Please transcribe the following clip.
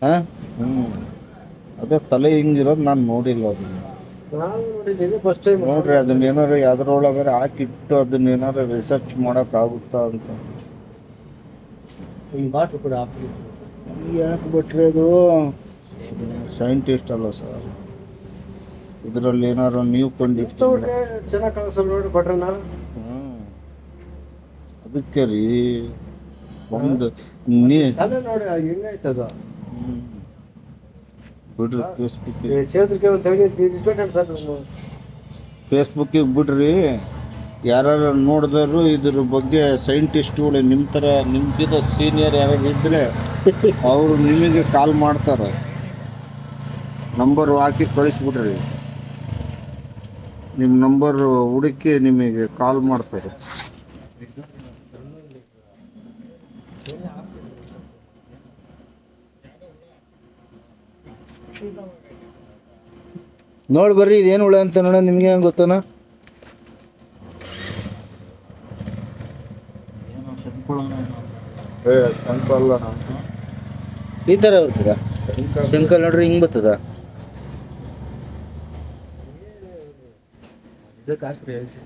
ಹಾಂ ಹ್ಞೂ ಅದೇ ತಲೆ ಹಿಂಗಿರೋದು ನಾನು ನೋಡಿಲ್ಲ ಅದನ್ನ. ನಾನು ನೋಡಿದ್ದೀನಿ ಫಸ್ಟ್ ಟೈಮ್. ನೋಡ್ರಿ ಅದನ್ನ ಏನಾರು ಯಾವ್ದ್ರೊಳಗಾರ ಹಾಕಿಟ್ಟು ಅದನ್ನ ಏನಾರು ರಿಸರ್ಚ್ ಮಾಡೋಕ್ಕಾಗುತ್ತಾ ಅಂತ. ಈ ಬಾಟ್ಲು ಕೂಡ ಹಾಕಿ ಯಾಕೆ ಬಿಟ್ರೆ ಅದು ಸೈಂಟಿಸ್ಟ್ ಅಲ್ಲ ಸರ್, ಇದರಲ್ಲಿ ಏನಾರು ನೀವು ಕಂಡಿಡ್ತೀರ. ಚೆನ್ನಾಗಿ ಕಾಣಿಸಲ್ಲ ನೋಡಿ ಭಟ್ರಣ್ಣ. ಅದಕ್ಕೆ ರೀ ಒಂದು ನೀ ಅದೇ ನೋಡಿ ಹೆಂಗಾಯ್ತದ ಬಿಡ್ರಿ ಫೇಸ್ಬುಕ್ ಚೇತರಿಕೆ ಒಂದು ತೆಗಿಬೇಕು ಸರ್. ಫೇಸ್ಬುಕ್ಕಿಗೆ ಬಿಡ್ರಿ, ಯಾರು ನೋಡಿದ್ರು ಇದ್ರ ಬಗ್ಗೆ ಸೈಂಟಿಸ್ಟ್ಗಳು ನಿಮ್ಮ ಥರ ನಿಮ್ಗಿಂತ ಸೀನಿಯರ್ ಯಾರು ಇದ್ದರೆ ಅವರು ನಿಮಗೆ ಕಾಲ್ ಮಾಡ್ತಾರೆ. ನಂಬರ್ ಹಾಕಿ ಕಳಿಸ್ಬಿಡ್ರಿ, ನಿಮ್ಮ ನಂಬರ್ ಹುಡುಕಿ ನಿಮಗೆ ಕಾಲ್ ಮಾಡ್ತಾರೆ. ನೋಡಿ ಬರ್ರಿ ಇದೇನು ಹುಳ ಅಂತ ನೋಡ, ನಿಮ್ಗೆ ಹೆಂಗೆ ಗೊತ್ತಾನ? ಶಂಕ ಅಲ್ಲ ಈ ಥರ ಬರ್ತದ ಶಂಕಲ್ ನೋಡ್ರಿ, ಹಿಂಗೆ ಬರ್ತದ. ಇದಕ್ಕೆ ಹಾಕ್ರಿ ಹೇಳ್ತೀನಿ.